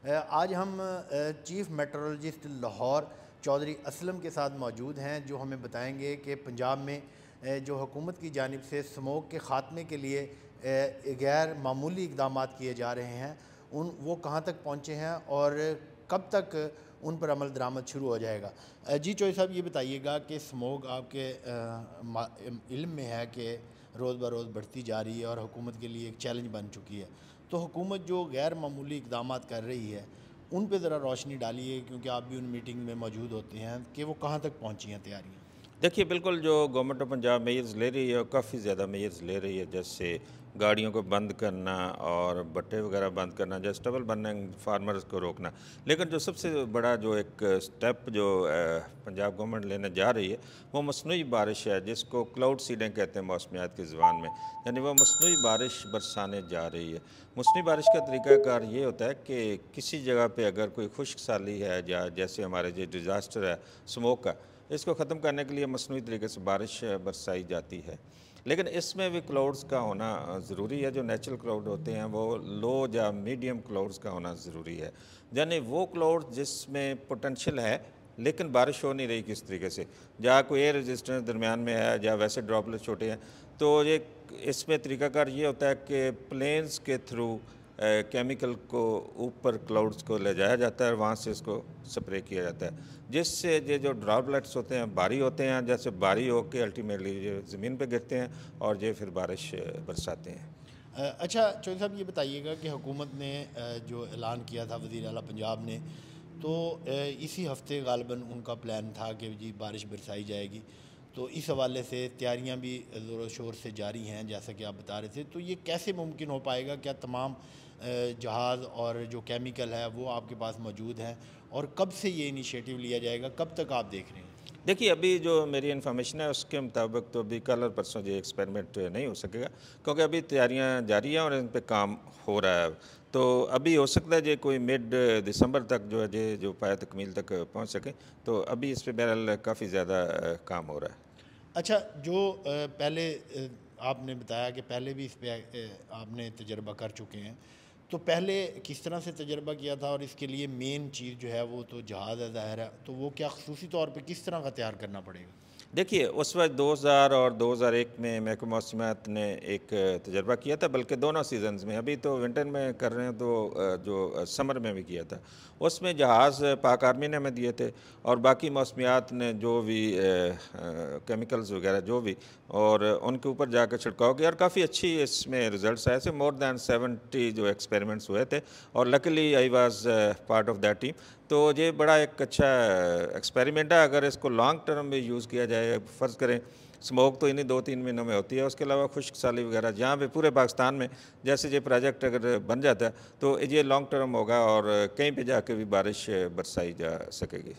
آج ہم chief meteorologist Lahore Chaudhry Aslam کے ساتھ موجود ہیں، جو ہمیں بتائیں گے کہ پنجاب میں جو حکومت کی جانب سے اسموگ کے خاتمے کے لیے غیر معمولی اقدامات کیے جا رہے ہیں، وہ کہاں تک پہنچے ہیں اور کب تک ان پر عمل درآمد شروع ہو جائے گا۔ جی چوہدری صاحب، یہ بتائیے گا کہ اسموگ آپ کے علم میں ہے کہ روز بروز بڑھتی جا رہی ہے اور حکومت کے لیے ایک چیلنج بن چکی ہے، تو حکومت جو غیر معمولی اقدامات کر رہی ہے ان پہ ذرا روشنی ڈالیے، کیونکہ آپ بھی ان میٹنگ میں موجود ہوتے ہیں، کہ وہ کہاں تک پہنچی ہیں تیاریاں۔ دیکھیے، بالکل جو گورنمنٹ آف پنجاب میئرز لے رہی ہے اور کافی زیادہ میئرز لے رہی ہے، جیسے گاڑیوں کو بند کرنا اور بٹے وغیرہ بند کرنا، جیسے ٹبل بننگ فارمرز کو روکنا۔ لیکن جو سب سے بڑا جو ایک سٹیپ جو پنجاب گورنمنٹ لینے جا رہی ہے وہ مصنوعی بارش ہے، جس کو کلاؤڈ سیڈنگ کہتے ہیں موسمیات کی زبان میں، یعنی وہ مصنوعی بارش برسانے جا رہی ہے۔ مصنوعی بارش کا طریقہ کار یہ ہوتا ہے کہ کسی جگہ پہ اگر کوئی خشک سالی ہے یا جیسے ہمارے جو ڈیزاسٹر ہے اسموگ کا، اس کو ختم کرنے کے لیے مصنوعی طریقے سے بارش برسائی جاتی ہے، لیکن اس میں بھی کلاؤڈز کا ہونا ضروری ہے۔ جو نیچرل کلاؤڈ ہوتے ہیں وہ لو یا میڈیم کلاؤڈز کا ہونا ضروری ہے، یعنی وہ کلاؤڈ جس میں پوٹینشیل ہے لیکن بارش ہو نہیں رہی کس طریقے سے، جہاں کوئی ایئر ریزسٹنس درمیان میں ہے یا ویسے ڈراپلٹ چھوٹے ہیں، تو یہ اس میں طریقہ کار یہ ہوتا ہے کہ پلینز کے تھرو کیمیکل کو اوپر کلاؤڈز کو لے جایا جاتا ہے اور وہاں سے اس کو سپرے کیا جاتا ہے، جس سے یہ جو ڈراپلیٹس ہوتے ہیں بھاری ہوتے ہیں، جیسے بھاری ہو کے الٹیمیٹلی یہ زمین پہ گرتے ہیں اور یہ پھر بارش برساتے ہیں۔ اچھا چوہدری صاحب، یہ بتائیے گا کہ حکومت نے جو اعلان کیا تھا وزیر اعلیٰ پنجاب نے، تو اسی ہفتے غالباً ان کا پلان تھا کہ جی بارش برسائی جائے گی، تو اس حوالے سے تیاریاں بھی زور و شور سے جاری ہیں جیسا کہ آپ بتا رہے تھے، تو یہ کیسے ممکن ہو پائے گا؟ کیا تمام جہاز اور جو کیمیکل ہے وہ آپ کے پاس موجود ہیں، اور کب سے یہ انیشیٹو لیا جائے گا، کب تک آپ دیکھ رہے ہیں؟ دیکھیے، ابھی جو میری انفارمیشن ہے اس کے مطابق تو ابھی کل اور پرسوں یہ ایکسپیریمنٹ نہیں ہو سکے گا، کیونکہ ابھی تیاریاں جاری ہیں اور ان پہ کام ہو رہا ہے، تو ابھی ہو سکتا ہے یہ کوئی مڈ دسمبر تک جو ہے جو پایہ تکمیل تک پہنچ سکے، تو ابھی اس پہ بہرحال کافی زیادہ کام ہو رہا ہے۔ اچھا، جو پہلے آپ نے بتایا کہ پہلے بھی اس پہ آپ نے تجربہ کر چکے ہیں، تو پہلے کس طرح سے تجربہ کیا تھا، اور اس کے لیے مین چیز جو ہے وہ تو جہاز ہے ظاہر ہے، تو وہ کیا خصوصی طور پہ کس طرح کا تیار کرنا پڑے گا؟ دیکھیے، اس وقت 2000 اور 2001 میں محکمہ موسمیات نے ایک تجربہ کیا تھا، بلکہ دونوں سیزنز میں، ابھی تو ونٹر میں کر رہے ہیں تو جو سمر میں بھی کیا تھا، اس میں جہاز پاک آرمی نے ہمیں دیے تھے اور باقی موسمیات نے جو بھی کیمیکلز وغیرہ جو بھی، اور ان کے اوپر جا کے چھڑکاؤ کیا، اور کافی اچھی اس میں ریزلٹس آئے تھے، مور دین 70 جو ایکسپیریمنٹس ہوئے تھے، اور luckily I was part of that team. تو یہ بڑا ایک اچھا ایکسپیریمنٹ ہے، اگر اس کو لانگ ٹرم میں یوز کیا جائے، فرض کریں اسموگ تو انہیں 2-3 مہینوں میں ہوتی ہے، اس کے علاوہ خشک سالی وغیرہ جہاں پہ پورے پاکستان میں جیسے یہ پروجیکٹ اگر بن جاتا ہے تو یہ لانگ ٹرم ہوگا اور کہیں پہ جا کے بھی بارش برسائی جا سکے گی۔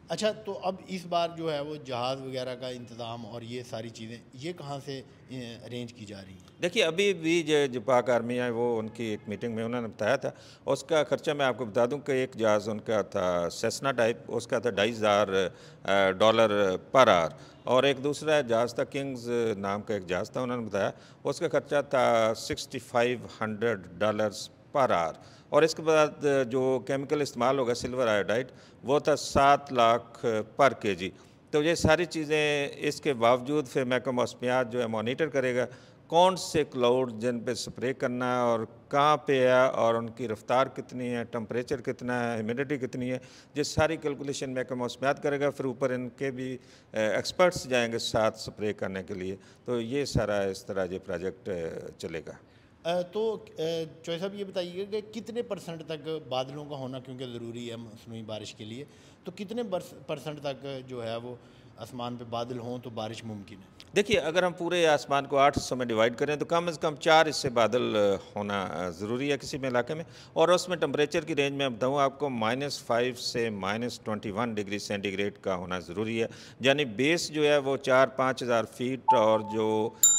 اچھا، تو اب اس بار جو ہے وہ جہاز وغیرہ کا انتظام اور یہ ساری چیزیں یہ کہاں سے ارینج کی جا رہی ہیں؟ دیکھیے، ابھی بھی جو پاک آرمی ہے وہ ان کی ایک میٹنگ میں انہوں نے بتایا تھا، اس کا خرچہ میں آپ کو بتا دوں کہ ایک جہاز ان کا تھا سیسنا ٹائپ، اس کا تھا $2,500 پر آور، اور ایک دوسرا جہاز تھا کنگز نام کا ایک جہاز تھا، انہوں نے بتایا اس کا خرچہ تھا $6,500 پر آور، اور اس کے بعد جو کیمیکل استعمال ہوگا سلور آیوڈائڈ وہ تھا 7 لاکھ پر کے جی۔ تو یہ ساری چیزیں اس کے باوجود پھر محکمہ موسمیات جو ہے مانیٹر کرے گا کون سے کلاؤڈ جن پہ سپرے کرنا ہے اور کہاں پہ ہے اور ان کی رفتار کتنی ہے، ٹمپریچر کتنا ہے، ہیومیڈیٹی کتنی ہے، یہ ساری کیلکولیشن محکمہ موسمیات کرے گا، پھر اوپر ان کے بھی ایکسپرٹس جائیں گے ساتھ سپرے کرنے کے لیے، تو یہ سارا اس طرح یہ پروجیکٹ چلے گا۔ تو چوہدری صاحب، یہ بتائیے گا کہ کتنے پرسنٹ تک بادلوں کا ہونا کیونکہ ضروری ہے مصنوعی بارش کے لیے، تو کتنے پرسنٹ تک جو ہے وہ آسمان پہ بادل ہوں تو بارش ممکن ہے؟ دیکھیے، اگر ہم پورے آسمان کو 8 حصوں میں ڈیوائڈ کریں تو کم از کم 4 حصے بادل ہونا ضروری ہے کسی بھی علاقے میں، اور اس میں ٹمپریچر کی رینج میں بتاؤں آپ کو -5 سے -21 ڈگری سینٹی گریڈ کا ہونا ضروری ہے، یعنی بیس جو ہے وہ 4-5 ہزار فیٹ اور جو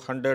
100